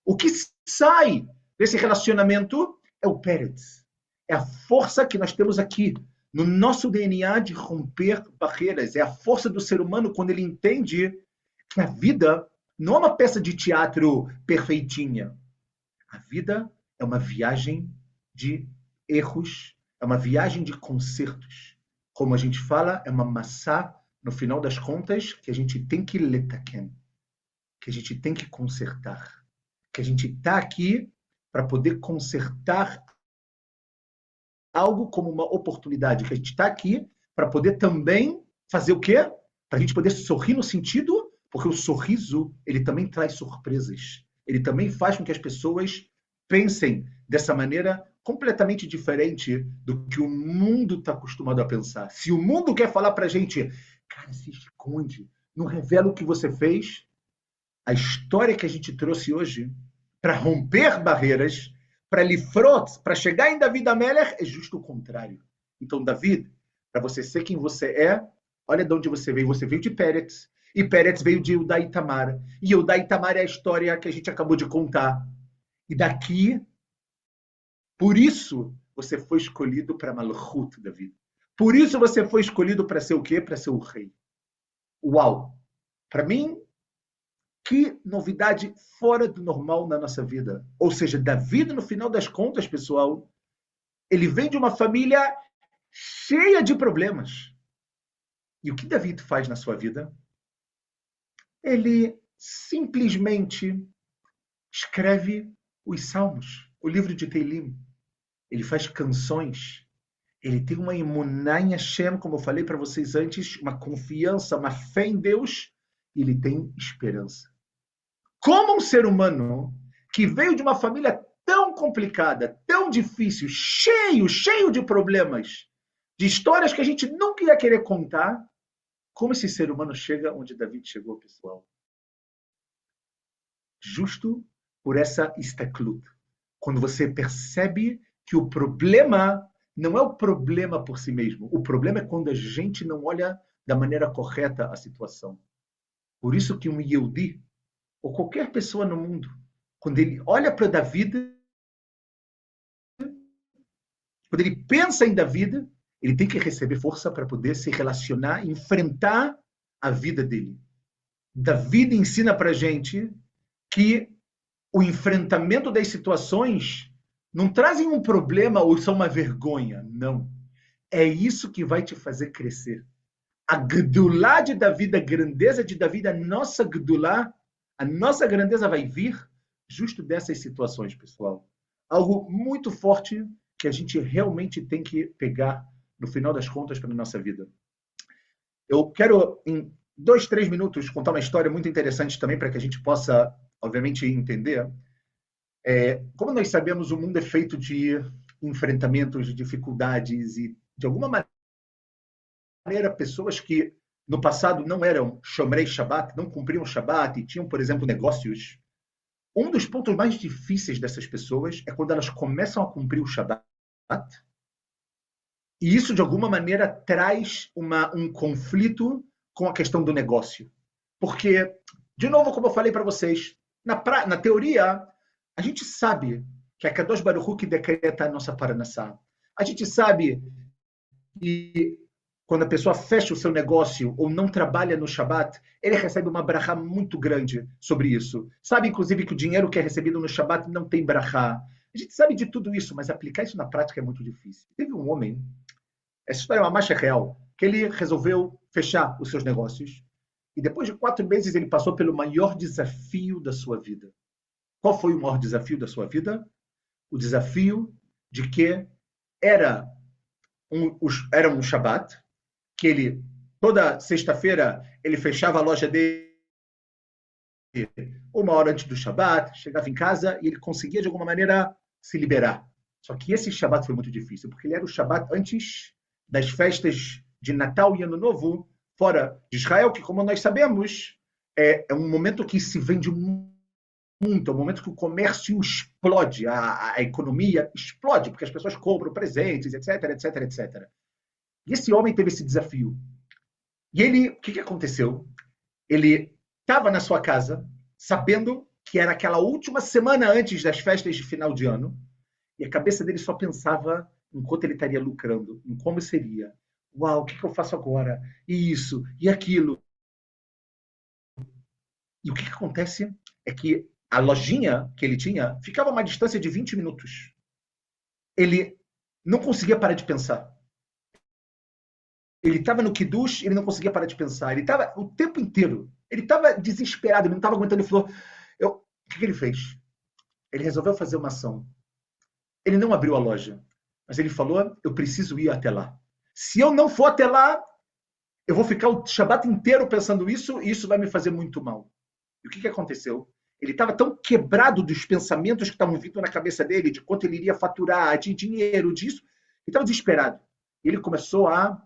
A: o que sai desse relacionamento é o Pérez. É a força que nós temos aqui no nosso DNA de romper barreiras. É a força do ser humano quando ele entende que a vida não é uma peça de teatro perfeitinha. A vida é uma viagem de erros, é uma viagem de concertos. Como a gente fala, é uma massá, no final das contas, que a gente tem que letaken, que a gente tem que consertar, que a gente está aqui para poder consertar algo como uma oportunidade, que a gente está aqui para poder também fazer o quê? Para a gente poder sorrir no sentido, porque o sorriso, ele também traz surpresas. Ele também faz com que as pessoas pensem dessa maneira completamente diferente do que o mundo está acostumado a pensar. Se o mundo quer falar para a gente, cara, se esconde, não revela o que você fez, a história que a gente trouxe hoje para romper barreiras, para lifrot, para chegar em David Amelech, é justo o contrário. Então, David, para você ser quem você é, olha de onde você veio. Você veio de Pérez, e Pérez veio de Eudá e Tamar. E Eudá e Tamar é a história que a gente acabou de contar. E daqui, por isso, você foi escolhido para Malchut, David. Por isso você foi escolhido para ser o quê? Para ser o rei. Uau! Para mim, que novidade fora do normal na nossa vida. Ou seja, David, no final das contas, pessoal, ele vem de uma família cheia de problemas. E o que David faz na sua vida? Ele simplesmente escreve os Salmos, o livro de Teilim. Ele faz canções. Ele tem uma emuná em Hashem, como eu falei para vocês antes, uma confiança, uma fé em Deus, e ele tem esperança. Como um ser humano que veio de uma família tão complicada, tão difícil, cheio de problemas, de histórias que a gente nunca ia querer contar, como esse ser humano chega onde David chegou, pessoal? Justo por essa istaklut. Quando você percebe que o problema não é o problema por si mesmo. O problema é quando a gente não olha da maneira correta a situação. Por isso que um Yehudi, ou qualquer pessoa no mundo, quando ele olha para David, quando ele pensa em David, ele tem que receber força para poder se relacionar, enfrentar a vida dele. David ensina para a gente que o enfrentamento das situações não trazem um problema ou são uma vergonha. Não. É isso que vai te fazer crescer. A Gdulá de Davi, a grandeza de Davi, a nossa Gdulá, a nossa grandeza vai vir justo dessas situações, pessoal. Algo muito forte que a gente realmente tem que pegar, no final das contas, para a nossa vida. Eu quero, em 2, 3 minutos, contar uma história muito interessante também, para que a gente possa, obviamente, entender. Como nós sabemos, o mundo é feito de enfrentamentos, de dificuldades e, de alguma maneira, pessoas que no passado não eram Shomrei Shabbat, não cumpriam Shabbat e tinham, por exemplo, negócios. Um dos pontos mais difíceis dessas pessoas é quando elas começam a cumprir o Shabbat e isso, de alguma maneira, traz um conflito com a questão do negócio. Porque, de novo, como eu falei para vocês, na teoria, a gente sabe que é Kadosh Baruch Hu que decreta a nossa paranassá. A gente sabe que quando a pessoa fecha o seu negócio ou não trabalha no Shabat, ele recebe uma brachá muito grande sobre isso. Sabe, inclusive, que o dinheiro que é recebido no Shabat não tem brachá. A gente sabe de tudo isso, mas aplicar isso na prática é muito difícil. Teve um homem, essa história é uma marcha real, que ele resolveu fechar os seus negócios e depois de 4 meses ele passou pelo maior desafio da sua vida. Qual foi o maior desafio da sua vida? O desafio de que era um Shabat, que ele, toda sexta-feira, ele fechava a loja dele 1 hora antes do Shabat, chegava em casa e ele conseguia, de alguma maneira, se liberar. Só que esse Shabat foi muito difícil, porque ele era o Shabat antes das festas de Natal e Ano Novo, fora de Israel, que, como nós sabemos, é um momento que se vende muito, é um momento que o comércio explode, a economia explode, porque as pessoas compram presentes, etc, etc, etc. E esse homem teve esse desafio. E ele, o que aconteceu? Ele estava na sua casa, sabendo que era aquela última semana antes das festas de final de ano, e a cabeça dele só pensava enquanto ele estaria lucrando, em como seria. Uau, o que eu faço agora? E isso, e aquilo. E o que acontece é que a lojinha que ele tinha ficava a uma distância de 20 minutos. Ele não conseguia parar de pensar. Ele estava no Kiddush, ele não conseguia parar de pensar. Ele estava o tempo inteiro. Ele estava desesperado, ele não estava aguentando. Ele falou, o que ele fez? Ele resolveu fazer uma ação. Ele não abriu a loja, mas ele falou, eu preciso ir até lá. Se eu não for até lá, eu vou ficar o Shabat inteiro pensando isso, e isso vai me fazer muito mal. E o que aconteceu? Ele estava tão quebrado dos pensamentos que estavam vindo na cabeça dele, de quanto ele iria faturar, de dinheiro, disso. Ele estava desesperado. E ele começou a,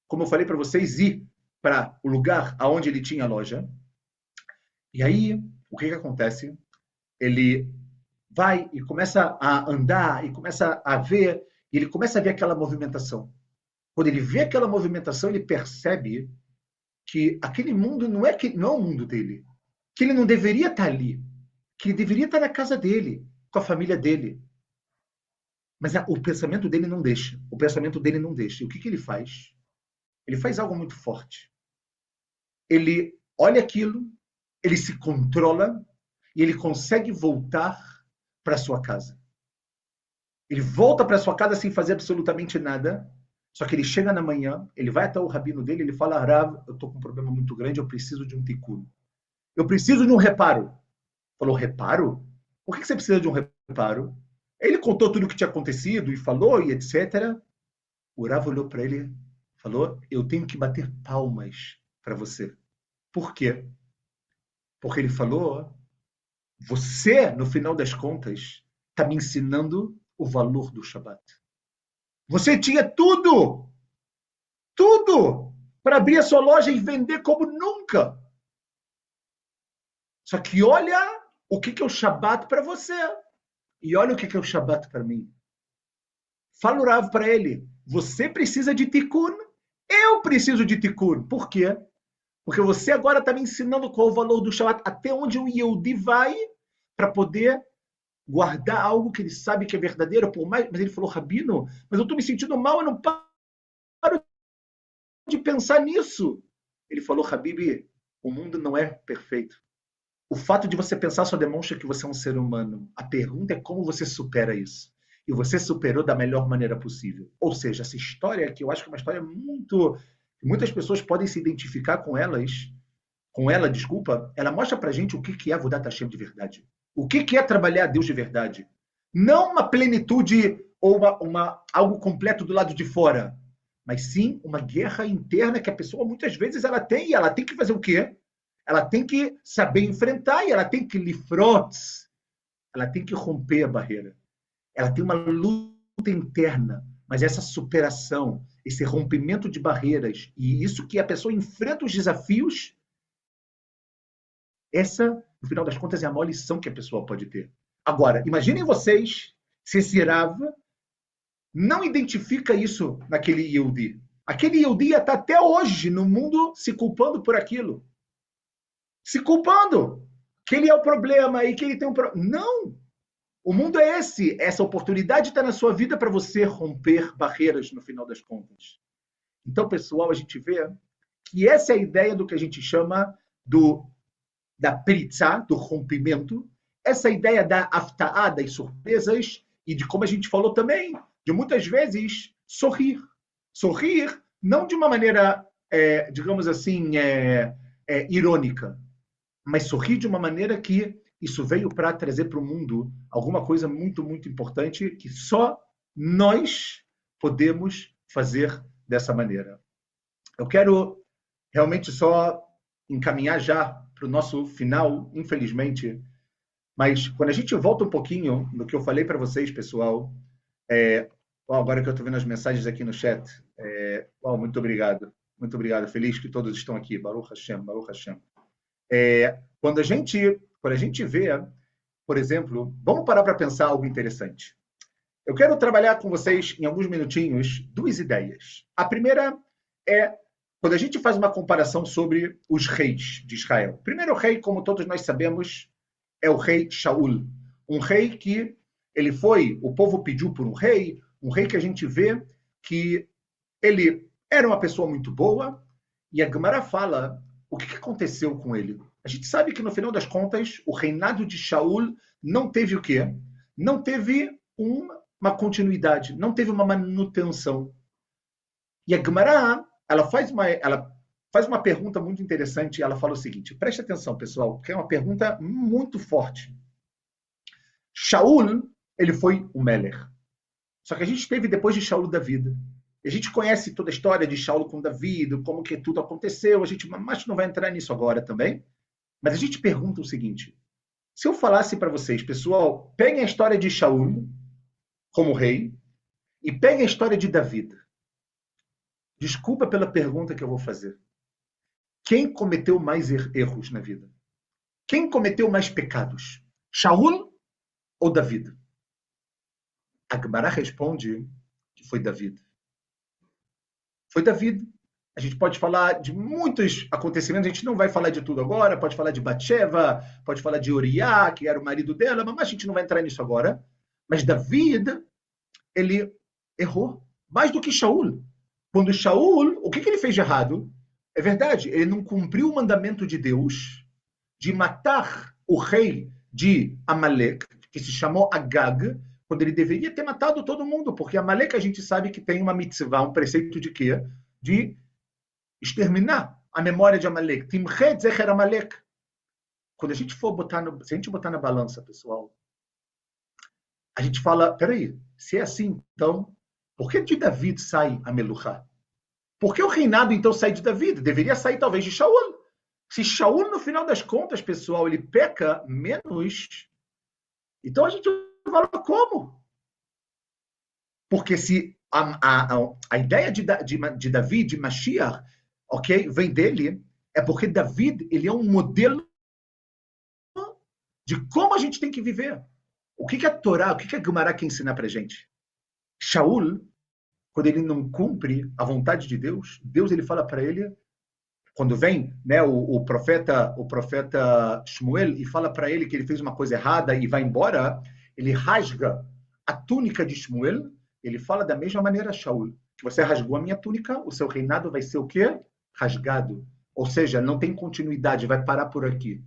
A: como eu falei para vocês, ir para o lugar aonde ele tinha a loja. E aí, o que acontece? Ele vai e começa a andar, e começa a ver, e ele começa a ver aquela movimentação. Quando ele vê aquela movimentação, ele percebe que aquele mundo não é o mundo dele, que ele não deveria estar ali, que ele deveria estar na casa dele, com a família dele. Mas o pensamento dele não deixa. O pensamento dele não deixa. E o que ele faz? Ele faz algo muito forte. Ele olha aquilo, ele se controla e ele consegue voltar para sua casa. Ele volta para sua casa sem fazer absolutamente nada, só que ele chega na manhã, ele vai até o rabino dele, ele fala, Rav, eu estou com um problema muito grande, eu preciso de um tikkun. Eu preciso de um reparo. Falou, reparo? Por que você precisa de um reparo? Ele contou tudo o que tinha acontecido e falou e etc. O Rav olhou para ele e falou, eu tenho que bater palmas para você. Por quê? Porque ele falou, você, no final das contas, está me ensinando o valor do Shabat. Você tinha tudo, para abrir a sua loja e vender como nunca. Só que olha o que é o Shabat para você. E olha o que é o Shabat para mim. Fala o Rav para ele, você precisa de tikkun, eu preciso de tikkun. Por quê? Porque você agora está me ensinando qual é o valor do Shabat, até onde o Yehudi vai para poder guardar algo que ele sabe que é verdadeiro. Por mais, mas ele falou, Rabino, mas eu estou me sentindo mal, eu não paro de pensar nisso. Ele falou, Habibi, o mundo não é perfeito. O fato de você pensar só demonstra que você é um ser humano. A pergunta é como você supera isso. E você superou da melhor maneira possível. Ou seja, essa história, que eu acho que é uma história muito... Muitas pessoas podem se identificar com ela, desculpa, ela mostra pra gente o que é Avodat Hashem de verdade. O que é trabalhar a Deus de verdade. Não uma plenitude ou algo completo do lado de fora, mas sim uma guerra interna que a pessoa muitas vezes ela tem, e ela tem que fazer o quê? Ela tem que saber enfrentar e ela tem que lifrot, ela tem que romper a barreira. Ela tem uma luta interna, mas essa superação, esse rompimento de barreiras, e isso que a pessoa enfrenta os desafios, essa, no final das contas, é a maior lição que a pessoa pode ter. Agora, imaginem vocês se esse Rav não identifica isso naquele Yehudi. Aquele Yehudi está até hoje no mundo se culpando por aquilo. Se culpando. Que ele é o problema e que ele tem um problema. Não! O mundo é esse. Essa oportunidade está na sua vida para você romper barreiras no final das contas. Então, pessoal, a gente vê que essa é a ideia do que a gente chama da pritza, do rompimento, essa ideia da afta'á, das surpresas, e de como a gente falou também, de muitas vezes sorrir. Sorrir não de uma maneira, digamos assim, irônica, mas sorrir de uma maneira que isso veio para trazer para o mundo alguma coisa muito, muito importante que só nós podemos fazer dessa maneira. Eu quero realmente só encaminhar já para o nosso final, infelizmente, mas quando a gente volta um pouquinho no que eu falei para vocês, pessoal, agora que eu estou vendo as mensagens aqui no chat, muito obrigado, feliz que todos estão aqui, Baruch Hashem, Baruch Hashem. Quando a gente vê, por exemplo, vamos parar para pensar algo interessante. Eu quero trabalhar com vocês em alguns minutinhos duas ideias. A primeira é quando a gente faz uma comparação sobre os reis de Israel. O primeiro rei, como todos nós sabemos, é o rei Shaul. Um rei que o povo pediu por um rei que a gente vê que ele era uma pessoa muito boa, e a Gemara fala o que aconteceu com ele. A gente sabe que, no final das contas, o reinado de Shaul não teve o quê? Não teve uma continuidade, não teve uma manutenção. E a Gemara, ela faz uma pergunta muito interessante, ela fala o seguinte, preste atenção, pessoal, que é uma pergunta muito forte. Shaul, ele foi o Meler. Só que a gente teve depois de Shaul David. A gente conhece toda a história de Shaul com David, como que tudo aconteceu, a gente mas não vai entrar nisso agora também. Mas a gente pergunta o seguinte, se eu falasse para vocês, pessoal, peguem a história de Shaul como rei e peguem a história de David. Desculpa pela pergunta que eu vou fazer. Quem cometeu mais erros na vida? Quem cometeu mais pecados? Shaul ou David? A Gemara responde que foi David. Foi David. A gente pode falar de muitos acontecimentos, a gente não vai falar de tudo agora, pode falar de Batsheva, pode falar de Uriah, que era o marido dela, mas a gente não vai entrar nisso agora. Mas David, ele errou mais do que Shaul. Quando Shaul, o que ele fez de errado? É verdade, ele não cumpriu o mandamento de Deus de matar o rei de Amalek, que se chamou Agag, quando ele deveria ter matado todo mundo, porque Amalek a gente sabe que tem uma mitzvah, um preceito de quê? De exterminar a memória de Amalek. Timchet zecher Amalek. Quando a gente for se a gente botar na balança, pessoal, a gente fala, peraí, se é assim, então Por que de David sai a Meluchá? Por que o reinado, então, sai de David? Deveria sair, talvez, de Shaul. Se Shaul, no final das contas, pessoal, ele peca menos, então a gente fala como? Porque se a ideia de Davi, de Mashiach, ok, vem dele, é porque David ele é um modelo de como a gente tem que viver. O que a Torá, o que a Gemara quer ensinar para a gente? Shaul, quando ele não cumpre a vontade de Deus, Deus ele fala para ele, quando vem né, o profeta Shmuel e fala para ele que ele fez uma coisa errada e vai embora, ele rasga a túnica de Shmuel, ele fala da mesma maneira, Shaul, que você rasgou a minha túnica, o seu reinado vai ser o quê? Rasgado. Ou seja, não tem continuidade, vai parar por aqui.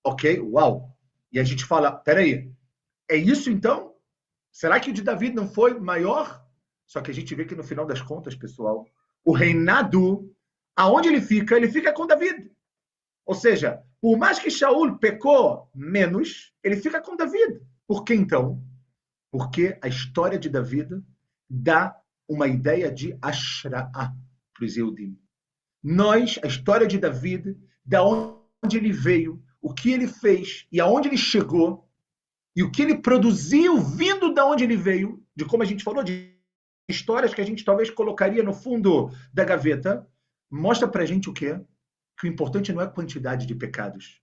A: Ok? Uau! E a gente fala, peraí, é isso então? Será que o de Davi não foi maior? Só que a gente vê que no final das contas, pessoal, o reinado, aonde ele fica com Davi. Ou seja, por mais que Shaul pecou menos, ele fica com Davi. Por que então? Porque a história de Davi dá uma ideia de Ashra'ah para os Yehudim. Nós, a história de Davi, da onde ele veio, o que ele fez e aonde ele chegou, e o que ele produziu vindo da onde ele veio, de como a gente falou, de histórias que a gente talvez colocaria no fundo da gaveta, mostra pra gente o quê? Que o importante não é a quantidade de pecados.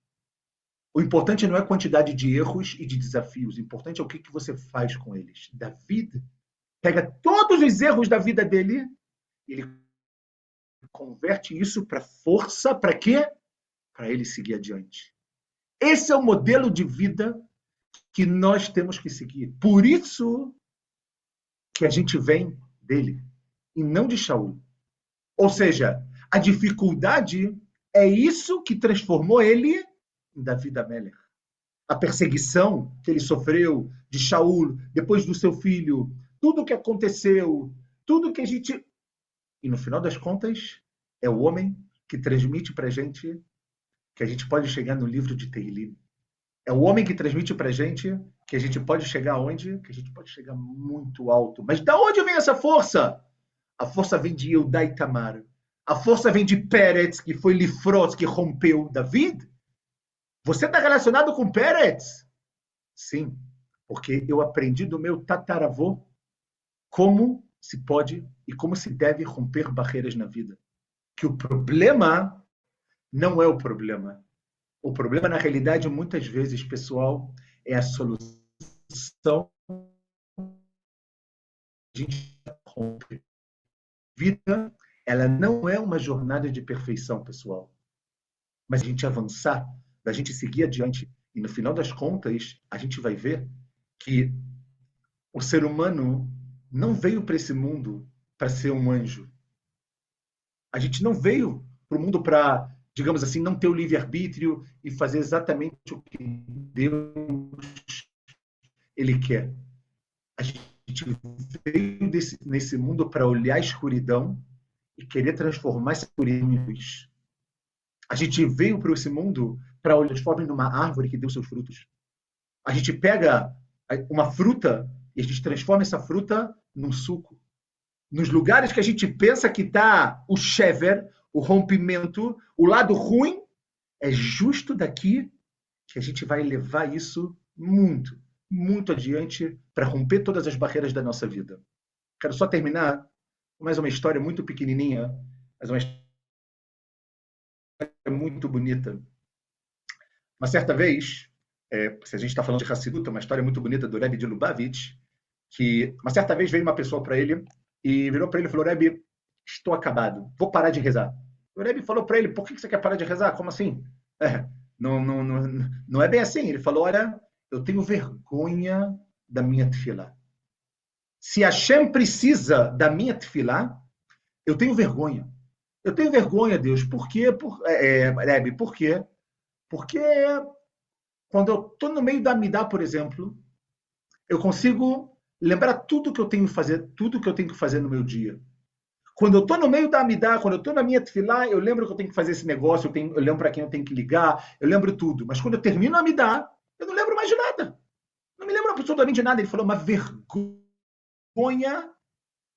A: O importante não é a quantidade de erros e de desafios. O importante é o que você faz com eles. Davi pega todos os erros da vida dele e ele converte isso para força, para quê? Para ele seguir adiante. Esse é o modelo de vida que nós temos que seguir. Por isso que a gente vem dele e não de Shaul. Ou seja, a dificuldade é isso que transformou ele em Davi Amelech. A perseguição que ele sofreu de Shaul, depois do seu filho, tudo o que aconteceu, tudo que a gente... E no final das contas, é o homem que transmite para a gente que a gente pode chegar no livro de Tehilim. É o homem que transmite para a gente que a gente pode chegar onde? Que a gente pode chegar muito alto. Mas da onde vem essa força? A força vem de Yehudá e Tamar. A força vem de Pérez, que foi Lifros, que rompeu David. Você está relacionado com Pérez? Sim, porque eu aprendi do meu tataravô como se pode e como se deve romper barreiras na vida. Que o problema não é o problema. O problema, na realidade, muitas vezes, pessoal, é a solução. A gente rompe. Vida, ela não é uma jornada de perfeição, pessoal. Mas a gente avançar, a gente seguir adiante. E no final das contas, a gente vai ver que o ser humano não veio para esse mundo para ser um anjo. A gente não veio para o mundo para, digamos assim, não ter o livre-arbítrio e fazer exatamente o que Deus ele quer. A gente veio nesse mundo para olhar a escuridão e querer transformar essa escuridão em luz. A gente veio para esse mundo para olhar transformar numa árvore que deu seus frutos. A gente pega uma fruta e a gente transforma essa fruta num suco. Nos lugares que a gente pensa que está o shever, o rompimento, o lado ruim, é justo daqui que a gente vai levar isso muito, muito adiante para romper todas as barreiras da nossa vida. Quero só terminar com mais uma história muito pequenininha, mas uma história muito bonita. Uma certa vez, se a gente está falando de Hassiduta, uma história muito bonita do Rebbe de Lubavitch, que uma certa vez veio uma pessoa para ele e virou para ele e falou: Rebbe, estou acabado, vou parar de rezar. O Rebbe falou para ele: por que você quer parar de rezar? Como assim? Não é bem assim. Ele falou: olha, eu tenho vergonha da minha tefilá. Se Hashem precisa da minha tefilá, eu tenho vergonha. Eu tenho vergonha, Deus. Por quê? Rebbe, por quê? Porque quando eu estou no meio da Amidá, por exemplo, eu consigo lembrar tudo que eu tenho que fazer, tudo que eu tenho que fazer no meu dia. Quando eu estou no meio da Amidá, quando eu estou na minha tefilá, eu lembro que eu tenho que fazer esse negócio, eu lembro para quem eu tenho que ligar, eu lembro tudo. Mas quando eu termino a Amidá, eu não lembro mais de nada. Não me lembro absolutamente de nada. Ele falou: uma vergonha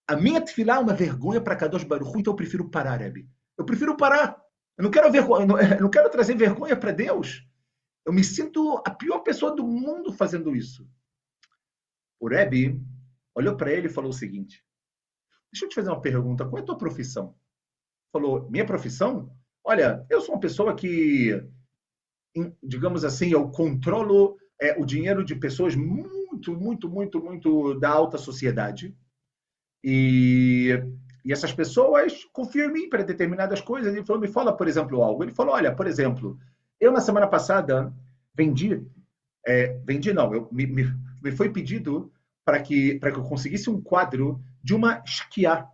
A: A minha tefilá é uma vergonha para Kadosh Baruch Hu, então eu prefiro parar, Rebbe. Eu prefiro parar. Eu não quero, eu não quero trazer vergonha para Deus. Eu me sinto a pior pessoa do mundo fazendo isso. O Rebbe olhou para ele e falou o seguinte: deixa eu te fazer uma pergunta. Qual é a tua profissão? Falou: minha profissão? Olha, eu sou uma pessoa que, digamos assim, eu controlo o dinheiro de pessoas muito da alta sociedade. E, e essas pessoas confiam em mim para determinadas coisas. Ele falou: me fala, por exemplo, algo. Ele falou: olha, por exemplo, eu na semana passada vendi, vendi não, me foi pedido para que eu conseguisse um quadro de uma esquiar,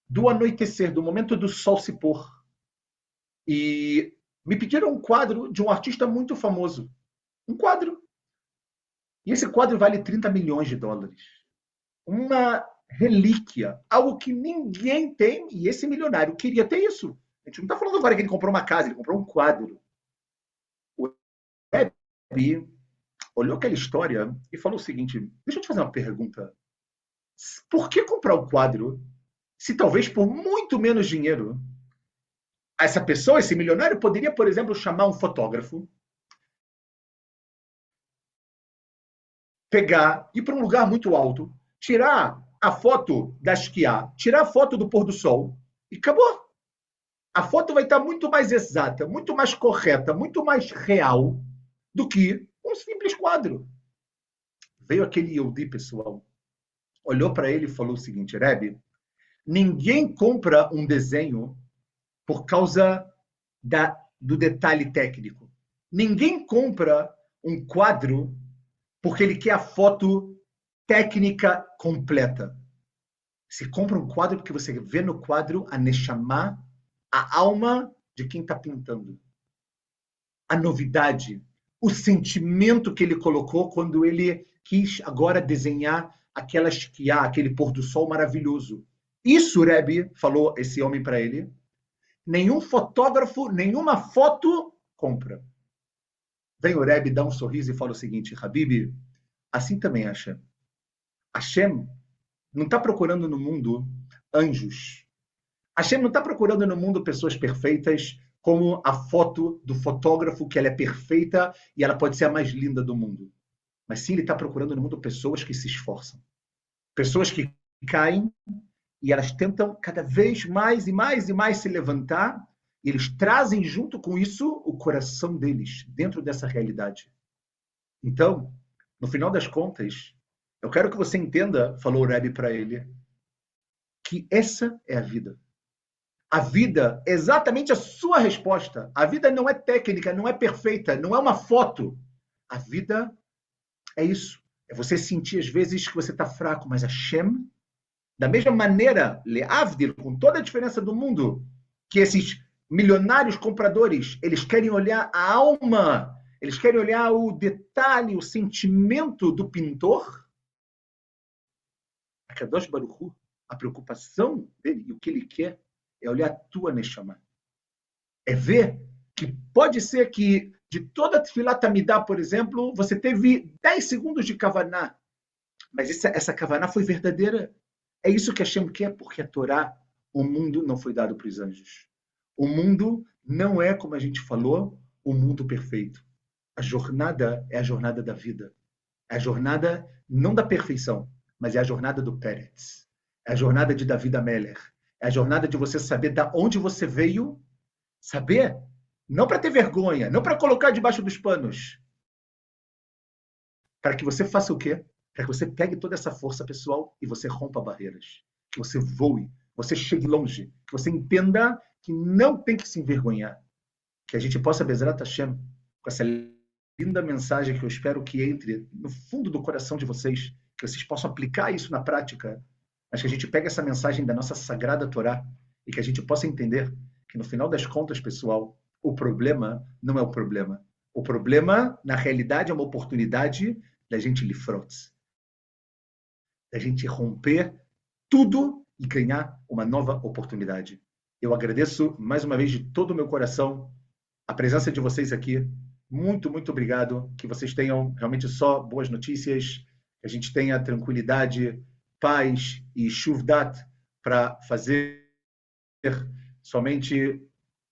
A: do anoitecer, do momento do sol se pôr. E me pediram um quadro de um artista muito famoso. Um quadro. E esse quadro vale 30 milhões de dólares. Uma relíquia, algo que ninguém tem, e esse milionário queria ter isso. A gente não está falando agora que ele comprou uma casa, ele comprou um quadro. O Rebbe olhou aquela história e falou o seguinte: deixa eu te fazer uma pergunta. Por que comprar um quadro se talvez por muito menos dinheiro essa pessoa, esse milionário, poderia, por exemplo, chamar um fotógrafo, pegar, ir para um lugar muito alto, tirar a foto da esquiar, tirar a foto do pôr do sol e acabou. A foto vai estar muito mais exata, muito mais correta, muito mais real do que um simples quadro. Veio aquele Yehudi, pessoal, olhou para ele e falou o seguinte: Rebbe, ninguém compra um desenho por causa do detalhe técnico. Ninguém compra um quadro porque ele quer a foto técnica completa. Se compra um quadro porque você vê no quadro a Neshama, a alma de quem está pintando. A novidade, o sentimento que ele colocou quando ele quis agora desenhar aquela esquiar, aquele pôr do sol maravilhoso. Isso, Rebbe, falou esse homem para ele, nenhum fotógrafo, nenhuma foto compra. Vem o Rebbe, dá um sorriso e fala o seguinte: Habib, assim também é Hashem. Hashem não está procurando no mundo anjos. Hashem não está procurando no mundo pessoas perfeitas como a foto do fotógrafo, que ela é perfeita e ela pode ser a mais linda do mundo. Mas sim, ele está procurando no mundo pessoas que se esforçam. Pessoas que caem e elas tentam cada vez mais e mais e mais se levantar, e eles trazem junto com isso o coração deles dentro dessa realidade. Então, no final das contas, eu quero que você entenda, falou o Rebbe para ele, que essa é a vida. A vida é exatamente a sua resposta. A vida não é técnica, não é perfeita, não é uma foto. A vida é isso. É você sentir às vezes que você está fraco, mas Hashem, da mesma maneira, Leavdil, com toda a diferença do mundo, que esses milionários compradores, eles querem olhar a alma, eles querem olhar o detalhe, o sentimento do pintor. A Kadosh Baruch Hu, a preocupação dele e o que ele quer é olhar a tua Neshama. É ver que pode ser que de toda a Tfilat Amidá, por exemplo, você teve 10 segundos de Kavaná, mas essa Kavaná foi verdadeira. É isso que Hashem quer, porque a Torá, o mundo não foi dado para os anjos. O mundo não é, como a gente falou, o mundo perfeito. A jornada é a jornada da vida. É a jornada não da perfeição, mas é a jornada do Peretz. É a jornada de David Ameller. É a jornada de você saber de onde você veio, saber, não para ter vergonha, não para colocar debaixo dos panos, para que você faça o quê? Para que você pegue toda essa força pessoal e você rompa barreiras, que você voe, você chegue longe, que você entenda que não tem que se envergonhar, que a gente possa, Bezrat Hashem, com essa linda mensagem que eu espero que entre no fundo do coração de vocês, que vocês possam aplicar isso na prática, mas que a gente pegue essa mensagem da nossa sagrada Torá e que a gente possa entender que no final das contas, pessoal, o problema não é o problema. O problema, na realidade, é uma oportunidade da gente lifrotz, da gente romper tudo e ganhar uma nova oportunidade. Eu agradeço mais uma vez de todo o meu coração a presença de vocês aqui. Muito, muito obrigado. Que vocês tenham realmente só boas notícias, que a gente tenha tranquilidade, paz e shuvdat para fazer somente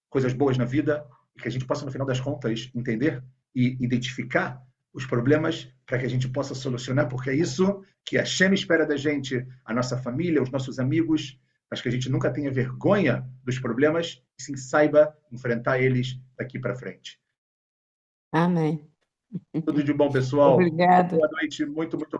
A: coisas boas na vida e que a gente possa, no final das contas, entender e identificar os problemas para que a gente possa solucionar, porque é isso que a Hashem espera da gente, a nossa família, os nossos amigos, mas que a gente nunca tenha vergonha dos problemas e sim saiba enfrentar eles daqui para frente.
B: Amém.
A: Tudo de bom, pessoal.
B: Obrigada.
A: Boa noite, muito